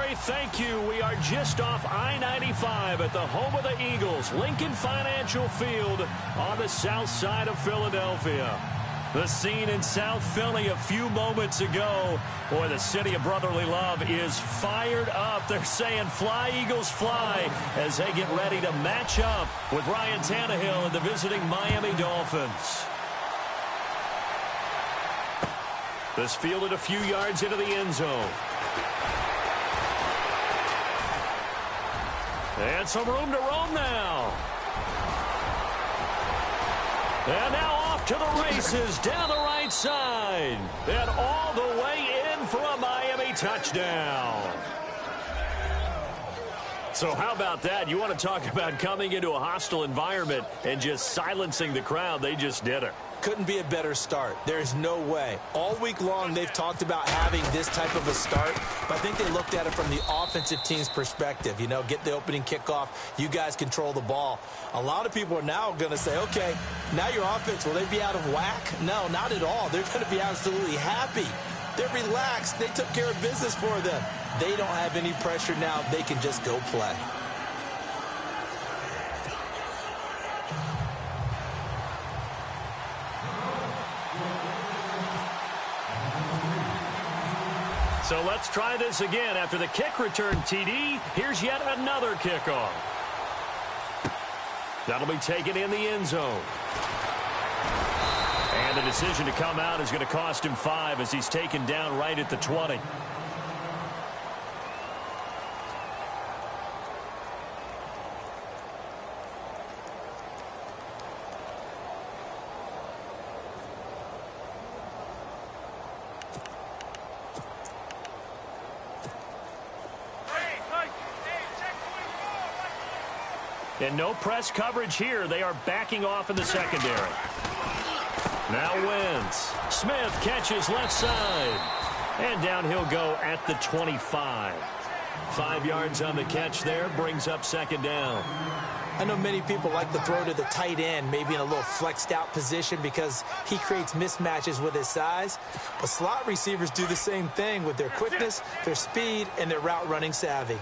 Jerry, thank you. We are just off I-95 at the home of the Eagles, Lincoln Financial Field on the south side of Philadelphia. The scene in South Philly a few moments ago. Boy, the city of brotherly love is fired up. They're saying, fly, Eagles, fly, as they get ready to match up with Ryan Tannehill and the visiting Miami Dolphins. This fielded a few yards into the end zone. And some room to roam now. And now off to the races down the right side. And all the way in for a Miami touchdown. So how about that? You want to talk about coming into a hostile environment and just silencing the crowd. They just did it. Couldn't be a better start. There's no way. All week long, they've talked about having this type of a start, but I think they looked at it from the offensive team's perspective. You know, get the opening kickoff. You guys control the ball. A lot of people are now going to say, okay, now your offense, will they be out of whack? No, not at all. They're going to be absolutely happy. They're relaxed. They took care of business for them. They don't have any pressure now. They can just go play. So let's try this again. After the kick return TD, here's yet another kickoff. That'll be taken in the end zone. And the decision to come out is going to cost him 5 as he's taken down right at the 20. And no press coverage here. They are backing off in the secondary. Now Wentz. Smith catches left side. And down he'll go at the 25. 5 yards on the catch there. Brings up second down. I know many people like to throw to the tight end, maybe in a little flexed out position because he creates mismatches with his size. But slot receivers do the same thing with their quickness, their speed, and their route running savvy.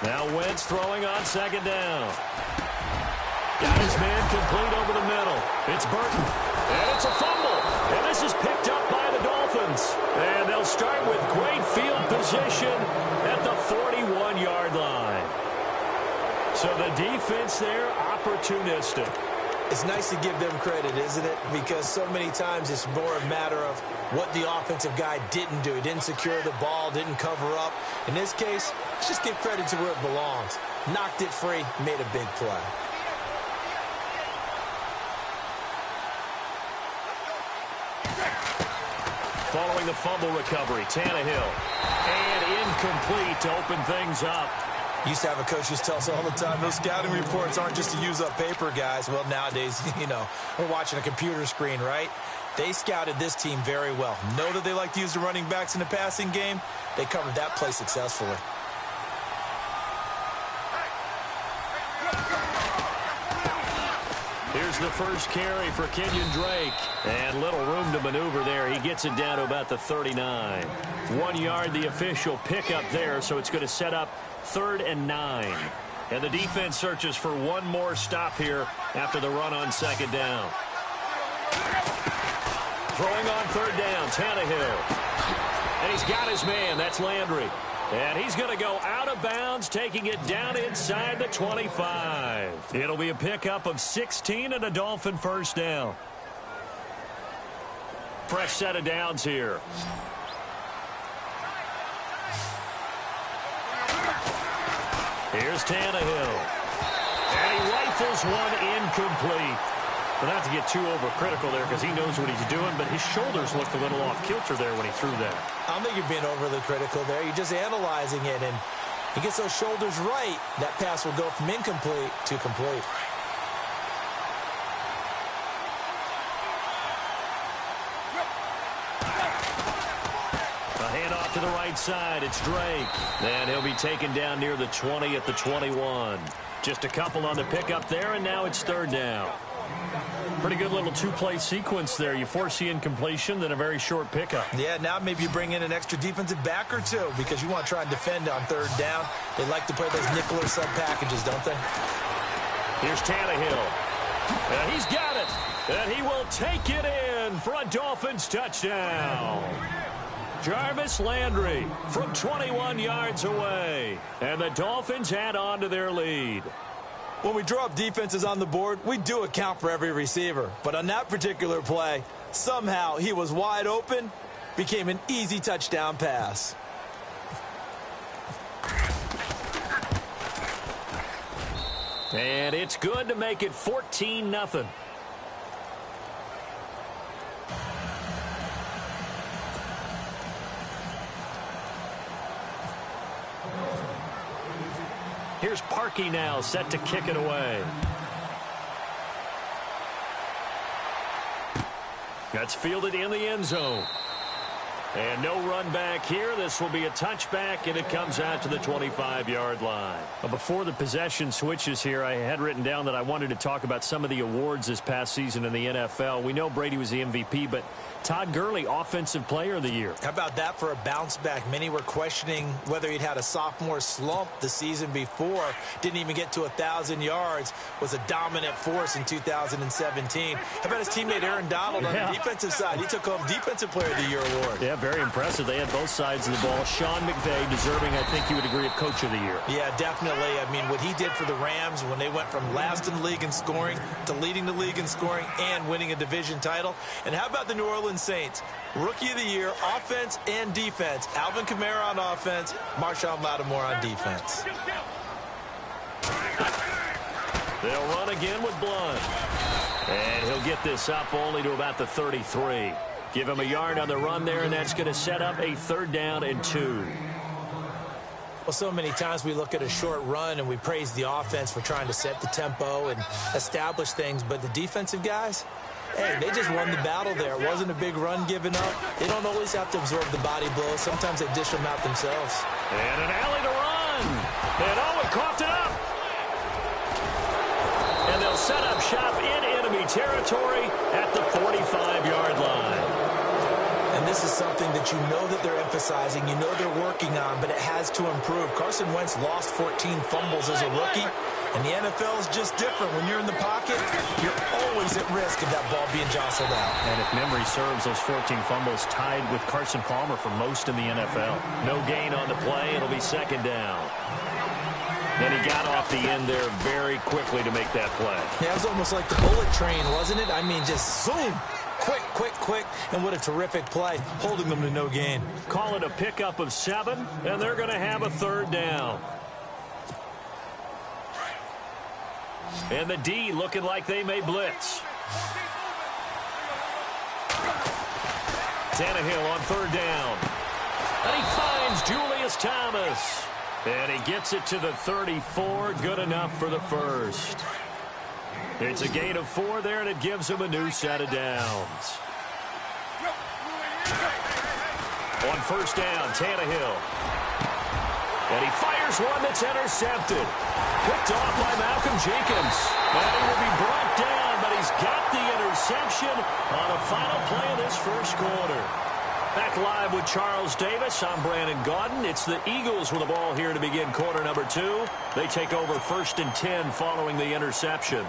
Now Wentz throwing on second down. Got his man complete over the middle. It's Burton. And it's a fumble. And this is picked up by the Dolphins. And they'll start with great field position at the 41-yard line. So the defense there, opportunistic. It's nice to give them credit, isn't it? Because so many times it's more a matter of what the offensive guy didn't do. He didn't secure the ball, didn't cover up. In this case, let's just give credit to where it belongs. Knocked it free, made a big play. Following the fumble recovery, Tannehill. And incomplete to open things up. Used to have a coach who tell us all the time, those scouting reports aren't just to use up paper, guys. Well, nowadays, you know, we're watching a computer screen, right? They scouted this team very well. Know that they like to use the running backs in the passing game. They covered that play successfully. Here's the first carry for Kenyon Drake. And little room to maneuver there. He gets it down to about the 39. 1 yard, the official pickup there, so it's going to set up 3rd and 9. And the defense searches for one more stop here after the run on second down. Throwing on 3rd down, Tannehill. And he's got his man. That's Landry. And he's going to go out of bounds, taking it down inside the 25. It'll be a pickup of 16 and a Dolphin first down. Fresh set of downs here. Here's Tannehill. And he rifles one incomplete. But not to get too overcritical there because he knows what he's doing, but his shoulders looked a little off kilter there when he threw that. I don't think you're being overly critical there. You're just analyzing it, and he gets those shoulders right. That pass will go from incomplete to complete. A handoff to the right side. It's Drake. And he'll be taken down near the 20 at the 21. Just a couple on the pickup there, and now it's 3rd down. Pretty good little two-play sequence there. You force the incompletion, then a very short pickup. Yeah, now maybe you bring in an extra defensive back or two because you want to try and defend on third down. They like to play those nickel or sub packages, don't they? Here's Tannehill. And he's got it. And he will take it in for a Dolphins touchdown. Jarvis Landry from 21 yards away. And the Dolphins add on to their lead. When we draw up defenses on the board, we do account for every receiver. But on that particular play, somehow he was wide open, became an easy touchdown pass. And it's good to make it 14-0. Here's Parkey now, set to kick it away. That's fielded in the end zone. And no run back here. This will be a touchback, and it comes out to the 25-yard line. Before the possession switches here, I had written down that I wanted to talk about some of the awards this past season in the NFL. We know Brady was the MVP, but Todd Gurley, Offensive Player of the Year. How about that for a bounce back? Many were questioning whether he'd had a sophomore slump the season before. Didn't even get to 1,000 yards. Was a dominant force in 2017. How about his teammate Aaron Donald on the defensive side? He took home Defensive Player of the Year award. Yeah, very impressive. They had both sides of the ball. Sean McVay deserving, I think you would agree, of Coach of the Year. Yeah, definitely. I mean, what he did for the Rams when they went from last in the league in scoring to leading the league in scoring and winning a division title. And how about the New Orleans Saints? Rookie of the Year, offense and defense. Alvin Kamara on offense, Marshawn Lattimore on defense. They'll run again with Blunt. And he'll get this up only to about the 33. Give him a yard on the run there, and that's going to set up a 3rd down and 2. Well, so many times we look at a short run and we praise the offense for trying to set the tempo and establish things, but the defensive guys, hey, they just won the battle there. It wasn't a big run given up. They don't always have to absorb the body blows. Sometimes they dish them out themselves. And an alley to run. And Owen coughed it up. And they'll set up shop in enemy territory at the 45-yard line. And this is something that you know that they're emphasizing, you know they're working on, but it has to improve. Carson Wentz lost 14 fumbles as a rookie, and the NFL is just different. When you're in the pocket, you're always at risk of that ball being jostled out. And if memory serves, those 14 fumbles tied with Carson Palmer for most in the NFL. No gain on the play. It'll be 2nd down. Then he got off the end there very quickly to make that play. Yeah, it was almost like the bullet train, wasn't it? I mean, just zoom. Quick, quick, quick, and what a terrific play, holding them to no gain. Call it a pickup of 7, and they're going to have a 3rd down. And the D looking like they may blitz. Tannehill on 3rd down. And he finds Julius Thomas. And he gets it to the 34, good enough for the 1st. It's a gain of 4 there, and it gives him a new set of downs. On 1st down, Tannehill. And he fires one that's intercepted. Picked off by Malcolm Jenkins. And he will be brought down, but he's got the interception on the final play of this 1st quarter. Back live with Charles Davis. I'm Brandon Gaudin. It's the Eagles with the ball here to begin quarter number 2. They take over 1st and 10 following the interception.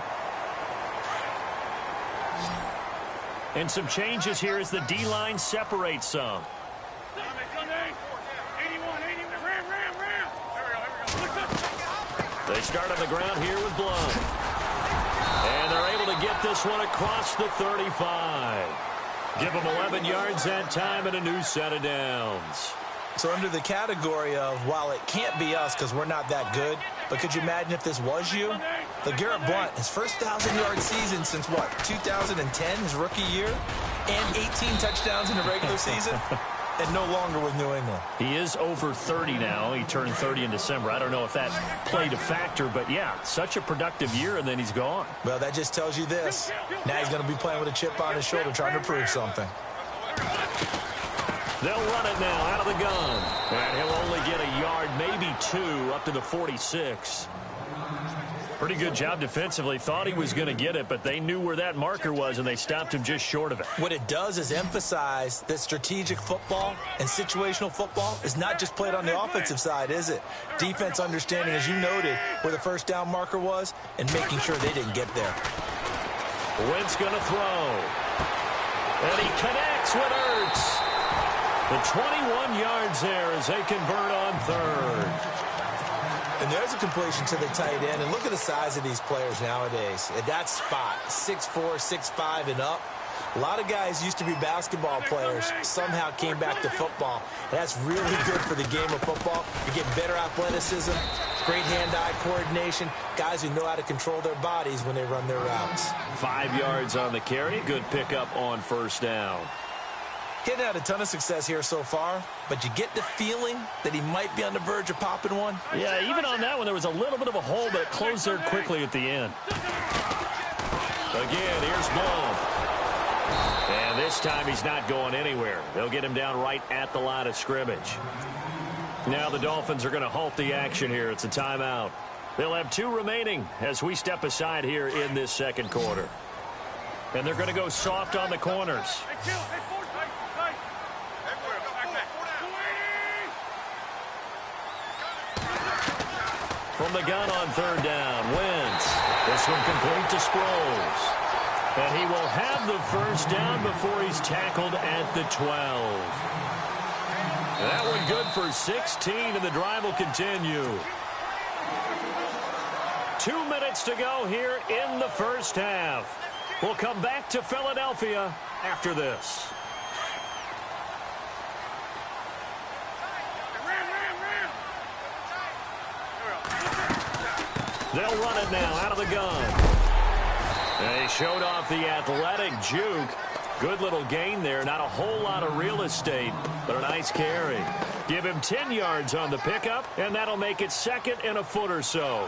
And some changes here as the D-line separates some. They start on the ground here with Blunt. And they're able to get this one across the 35. Give them 11 yards that time and a new set of downs. So under the category of, while it can't be us because we're not that good, but could you imagine if this was you? LeGarrette Blount, his first 1,000-yard season since, what, 2010, his rookie year? And 18 touchdowns in the regular season? And no longer with New England. He is over 30 now. He turned 30 in December. I don't know if that played a factor, but yeah, such a productive year, and then he's gone. Well, that just tells you this. Now he's going to be playing with a chip on his shoulder trying to prove something. They'll run it now out of the gun. And he'll only get a yard, maybe 2, up to the 46. Pretty good job defensively. Thought he was going to get it, but they knew where that marker was, and they stopped him just short of it. What it does is emphasize that strategic football and situational football is not just played on the offensive side, is it? Defense understanding, as you noted, where the first down marker was and making sure they didn't get there. Wentz going to throw. And he connects with Ertz. The 21 yards there as they convert on third. And there's a completion to the tight end. And look at the size of these players nowadays. At that spot, 6'4", 6'5", and up. A lot of guys used to be basketball players, somehow came back to football. And that's really good for the game of football. You get better athleticism, great hand-eye coordination, guys who know how to control their bodies when they run their routes. 5 yards on the carry. Good pickup on first down. Getting had a ton of success here so far, but you get the feeling that he might be on the verge of popping one. Yeah, even on that one, there was a little bit of a hole, but it closed there quickly at the end. Again, here's Ball. And this time he's not going anywhere. They'll get him down right at the line of scrimmage. Now the Dolphins are going to halt the action here. It's a timeout. They'll have 2 remaining as we step aside here in this second quarter. And they're going to go soft on the corners. From the gun on third down, Wentz. This one complete to Sproles. And he will have the first down before he's tackled at the 12. That one good for 16, and the drive will continue. 2 minutes to go here in the first half. We'll come back to Philadelphia after this. They'll run it now out of the gun. They showed off the athletic juke. Good little gain there. Not a whole lot of real estate, but a nice carry. Give him 10 yards on the pickup, and that'll make it second and a foot or so.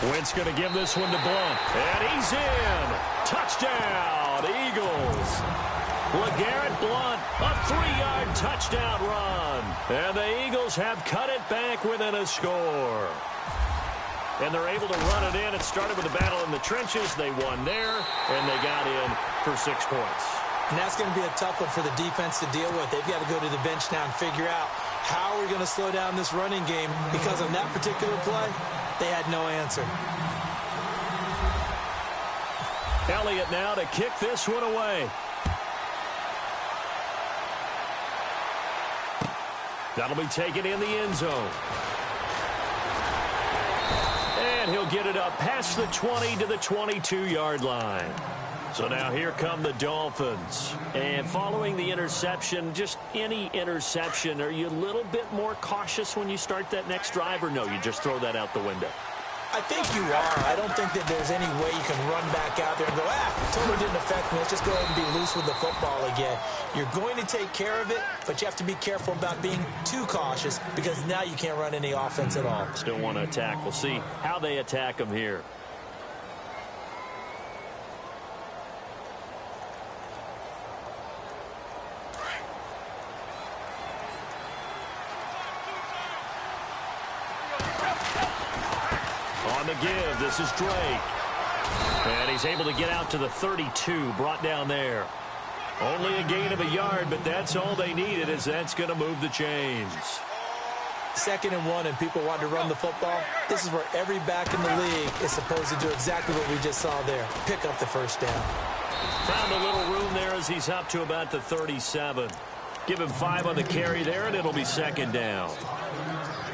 Wentz going to give this one to Blunt. And he's in. Touchdown, Eagles. LeGarrette Blunt, a 3-yard touchdown run. And the Eagles have cut it back within a score. And they're able to run it in. It started with a battle in the trenches. They won there, and they got in for 6 points. And that's going to be a tough one for the defense to deal with. They've got to go to the bench now and figure out how we're going to slow down this running game, because on that particular play, they had no answer. Elliott now to kick this one away. That'll be taken in the end zone. And he'll get it up past the 20 to the 22-yard line. So now here come the Dolphins. And following the interception, just any interception, are you a little bit more cautious when you start that next drive, or no, you just throw that out the window? I think you are. I don't think that there's any way you can run back out there and go, totally didn't affect me. Let's just go ahead and be loose with the football again. You're going to take care of it, but you have to be careful about being too cautious, because now you can't run any offense at all. Still want to attack. We'll see how they attack them here. On the give, this is Drake. And he's able to get out to the 32, brought down there. Only a gain of a yard, but that's all they needed, as that's going to move the chains. 2nd and 1, and people want to run the football. This is where every back in the league is supposed to do exactly what we just saw there. Pick up the first down. Found a little room there as he's up to about the 37. Give him 5 on the carry there, and it'll be 2nd down.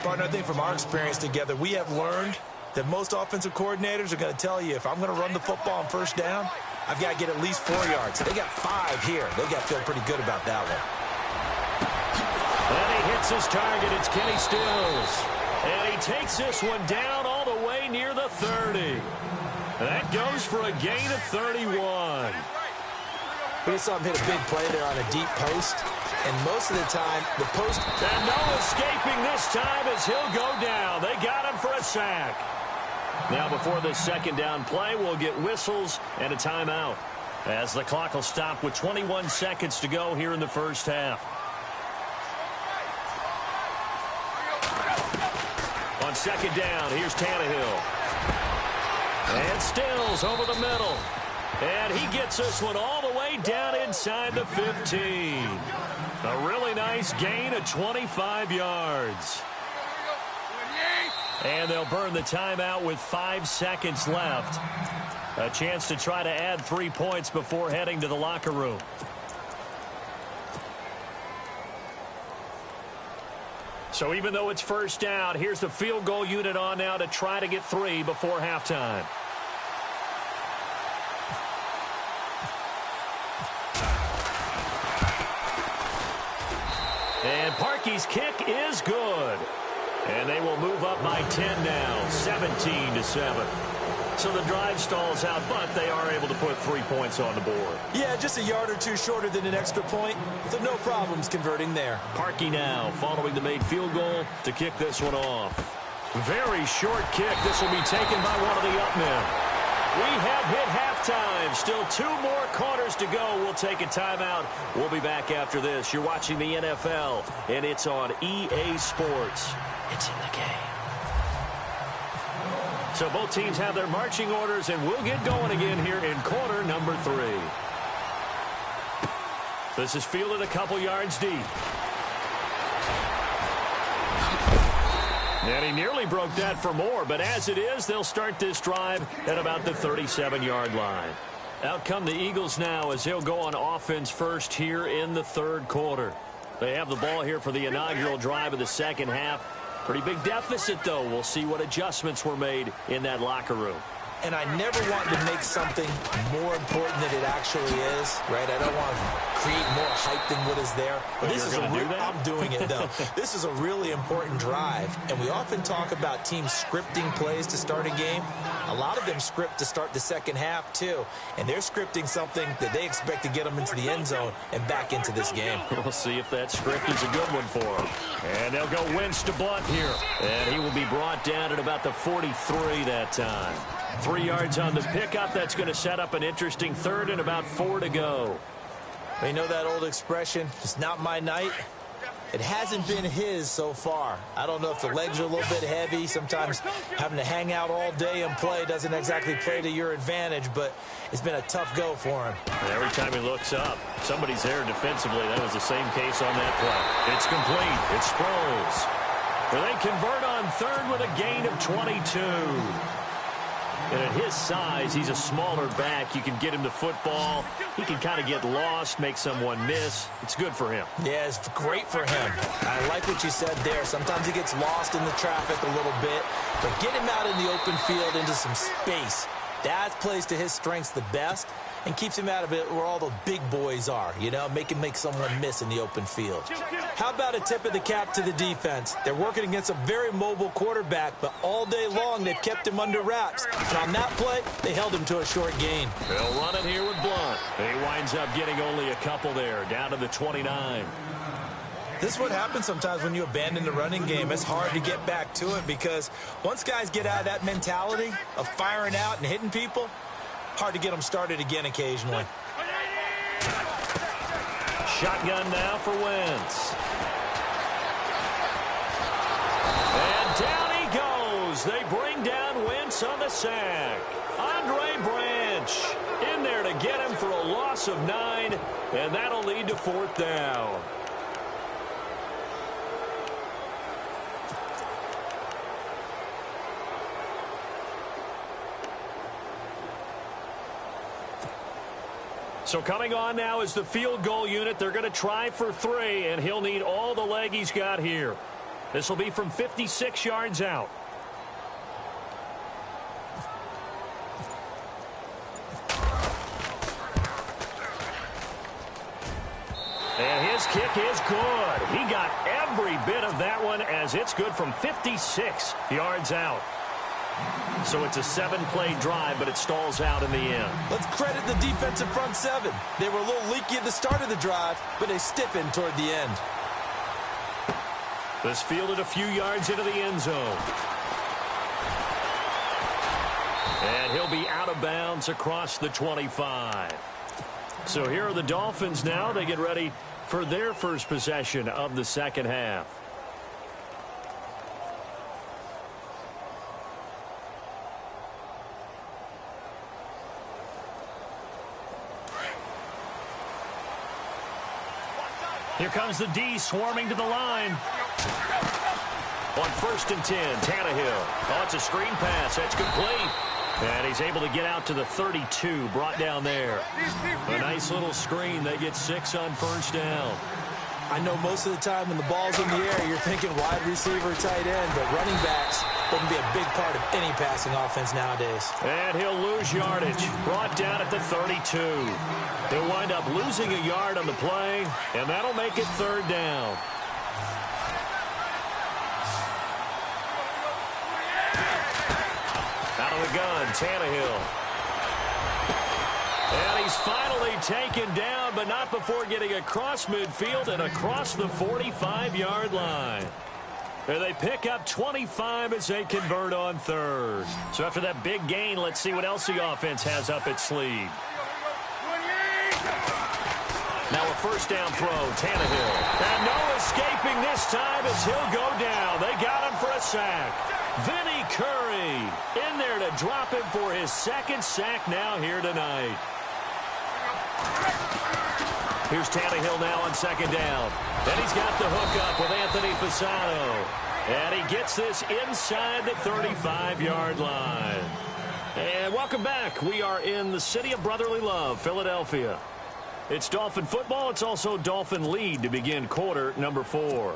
Partner, I think from our experience together, we have learned that most offensive coordinators are going to tell you, if I'm going to run the football on first down, I've got to get at least 4 yards. They got 5 here. They got to feel pretty good about that one. And he hits his target. It's Kenny Stills. And he takes this one down all the way near the 30. That goes for a gain of 31. We just saw him hit a big play there on a deep post. And most of the time, the post... And no escaping this time as he'll go down. They got him for a sack. Now, before this 2nd down play, we'll get whistles and a timeout. As the clock will stop with 21 seconds to go here in the first half. On second down, here's Tannehill. And Stills over the middle. And he gets this one all the way down inside the 15. A really nice gain of 25 yards. And they'll burn the timeout with 5 seconds left. A chance to try to add 3 points before heading to the locker room. So even though it's first down, here's the field goal unit on now to try to get 3 before halftime. And Parkey's kick is good. And they will move up by 10 now, 17-7. So the drive stalls out, but they are able to put 3 points on the board. Yeah, just a yard or two shorter than an extra point, so no problems converting there. Parkey now following the made field goal to kick this one off. Very short kick. This will be taken by one of the up men. We have hit halftime. Still 2 more quarters to go. We'll take a timeout. We'll be back after this. You're watching the NFL, and it's on EA Sports. It's in the game. So both teams have their marching orders, and we'll get going again here in quarter number 3. This is fielded a couple yards deep. And he nearly broke that for more, but as it is, they'll start this drive at about the 37-yard line. Out come the Eagles now as they'll go on offense first here in the third quarter. They have the ball here for the inaugural drive of the second half. Pretty big deficit, though. We'll see what adjustments were made in that locker room. And I never want to make something more important than it actually is, right? I don't want to create more hype than what is there. But this is I'm doing it, though. This is a really important drive. And we often talk about teams scripting plays to start a game. A lot of them script to start the second half, too. And they're scripting something that they expect to get them into the end zone and back into this game. We'll see if that script is a good one for them. And they'll go Wentz to Blunt here. And he will be brought down at about the 43 that time. 3 yards on the pickup. That's going to set up an interesting third and about 4 to go. You know that old expression, it's not my night? It hasn't been his so far. I don't know if the legs are a little bit heavy. Sometimes having to hang out all day and play doesn't exactly play to your advantage, but it's been a tough go for him. And every time he looks up, somebody's there defensively. That was the same case on that play. It's complete. It's Sproles. Well, they convert on third with a gain of 22. And at his size, he's a smaller back. You can get him the football. He can kind of get lost, make someone miss. It's good for him. Yeah, it's great for him. I like what you said there. Sometimes he gets lost in the traffic a little bit. But get him out in the open field into some space. That plays to his strengths the best and keeps him out of it where all the big boys are, you know, make someone miss in the open field. How about a tip of the cap to the defense? They're working against a very mobile quarterback, but all day long they've kept him under wraps. And on that play, they held him to a short gain. They'll run it here with Blunt. He winds up getting only a couple there, down to the 29. This is what happens sometimes when you abandon the running game. It's hard to get back to it because once guys get out of that mentality of firing out and hitting people, hard to get them started again occasionally. Shotgun now for Wentz. And down he goes. They bring down Wentz on the sack. Andre Branch in there to get him for a loss of 9, and that'll lead to 4th down. So coming on now is the field goal unit. They're going to try for 3, and he'll need all the leg he's got here. This will be from 56 yards out. And his kick is good. He got every bit of that one as it's good from 56 yards out. So it's a 7-play drive, but it stalls out in the end. Let's credit the defensive front 7. They were a little leaky at the start of the drive, but they stiffened toward the end. This fielded a few yards into the end zone. And he'll be out of bounds across the 25. So here are the Dolphins now. They get ready for their first possession of the second half. Here comes the D swarming to the line. On 1st and 10, Tannehill. Oh, it's a screen pass. That's complete. And he's able to get out to the 32, brought down there. A nice little screen. They get 6 on 1st down. I know most of the time when the ball's in the air, you're thinking wide receiver, tight end, but running backs, they can be a big part of any passing offense nowadays. And he'll lose yardage. Brought down at the 32. He'll wind up losing a yard on the play, and that'll make it 3rd down. Out of the gun, Tannehill. And he's finally taken down, but not before getting across midfield and across the 45-yard line. And they pick up 25 as they convert on 3rd. So after that big gain, let's see what else the offense has up its sleeve. Now a 1st down throw, Tannehill. And no escaping this time as he'll go down. They got him for a sack. Vinny Curry in there to drop him for his 2nd sack now here tonight. Here's Tannehill now on 2nd down. And he's got the hook up with Anthony Fasano. And he gets this inside the 35-yard line. And welcome back. We are in the city of brotherly love, Philadelphia. It's Dolphin football. It's also Dolphin lead to begin quarter number 4.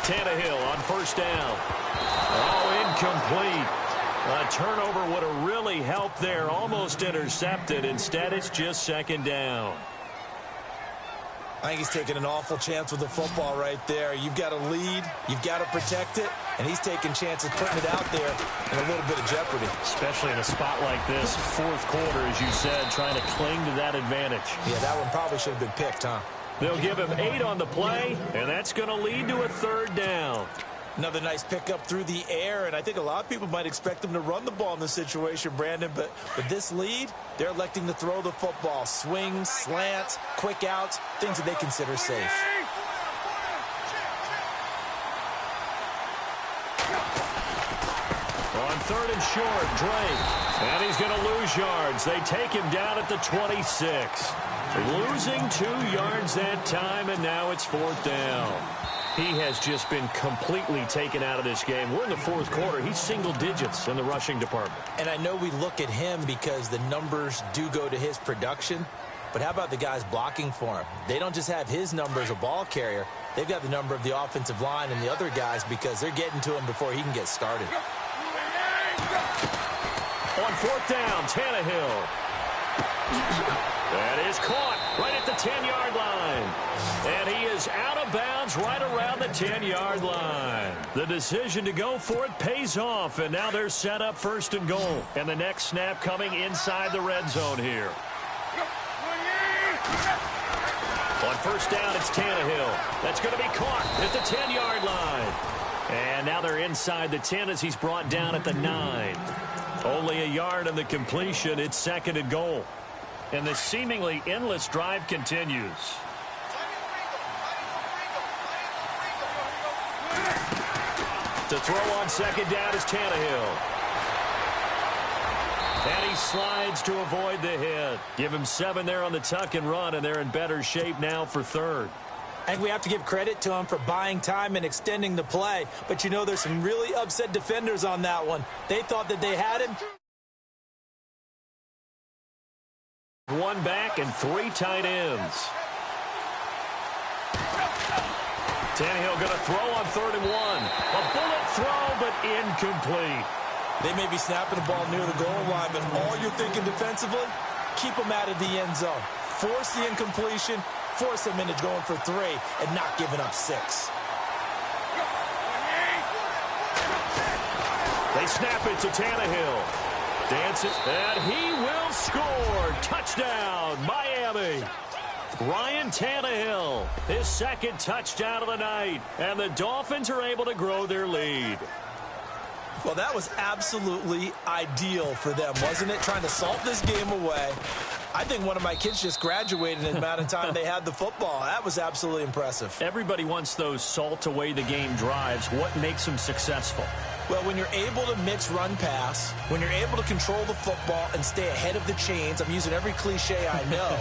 Tannehill on 1st down. Oh, incomplete. A turnover would have really helped there. Almost intercepted. Instead, it's just 2nd down. I think he's taking an awful chance with the football right there. You've got to lead. You've got to protect it. And he's taking chances putting it out there in a little bit of jeopardy. Especially in a spot like this, 4th quarter, as you said, trying to cling to that advantage. Yeah, that one probably should have been picked, huh? They'll give him 8 on the play, and that's going to lead to a 3rd down. Another nice pickup through the air, and I think a lot of people might expect them to run the ball in this situation, Brandon, but with this lead, they're electing to throw the football. Swings, slants, quick outs, things that they consider safe. On 3rd and short, Drake, and he's going to lose yards. They take him down at the 26. Losing 2 yards that time, and now it's 4th down. He has just been completely taken out of this game. We're in the 4th quarter. He's single digits in the rushing department. And I know we look at him because the numbers do go to his production, but how about the guys blocking for him? They don't just have his number as a ball carrier. They've got the number of the offensive line and the other guys because they're getting to him before he can get started. On 4th down, Tannehill. That is caught right at the 10-yard line. And he is out of bounds right around the 10-yard line. The decision to go for it pays off, and now they're set up 1st and goal. And the next snap coming inside the red zone here. On 1st down, it's Tannehill. That's going to be caught at the 10-yard line. And now they're inside the 10 as he's brought down at the 9. Only a yard on the completion. It's 2nd and goal. And the seemingly endless drive continues. To throw on 2nd down is Tannehill. And he slides to avoid the hit. Give him 7 there on the tuck and run, and they're in better shape now for 3rd. I think we have to give credit to him for buying time and extending the play. But, you know, there's some really upset defenders on that one. They thought that they had him. 1 back and 3 tight ends. Tannehill going to throw on 3rd and 1. A bullet throw, but incomplete. They may be snapping the ball near the goal line, but all you're thinking defensively, keep them out of the end zone. Force the incompletion, force them into going for 3, and not giving up 6. They snap it to Tannehill. Dances, and he will score. Touchdown, Miami. Ryan Tannehill, his second touchdown of the night, and the Dolphins are able to grow their lead. Well, that was absolutely ideal for them, wasn't it? Trying to salt this game away. I think one of my kids just graduated in the amount of time they had the football. That was absolutely impressive. Everybody wants those salt away the game drives. What makes them successful? Well, when you're able to mix run pass, when you're able to control the football and stay ahead of the chains, I'm using every cliche I know,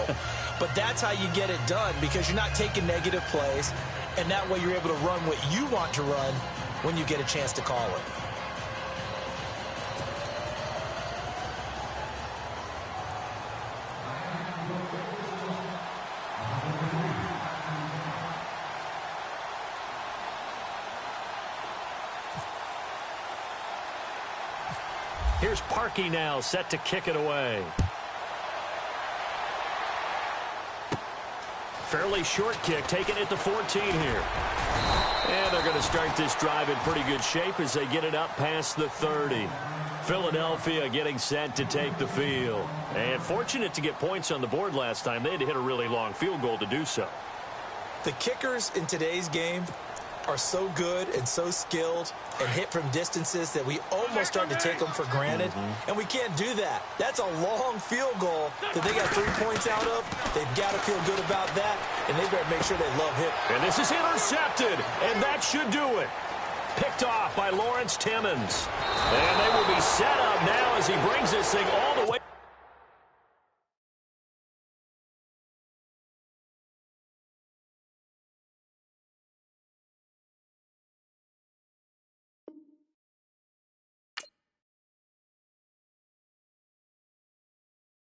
but that's how you get it done because you're not taking negative plays, and that way you're able to run what you want to run when you get a chance to call it. Here's Parkey now, set to kick it away. Fairly short kick, taking it to 14 here. And they're going to start this drive in pretty good shape as they get it up past the 30. Philadelphia getting set to take the field. And fortunate to get points on the board last time. They had to hit a really long field goal to do so. The kickers in today's game are so good and so skilled and hit from distances that we almost start to take them for granted, and we can't do that. That's a long field goal that they got 3 points out of. They've got to feel good about that, and they better make sure they love him. And this is intercepted, and that should do it. Picked off by Lawrence Timmons. And they will be set up now as he brings this thing all the way.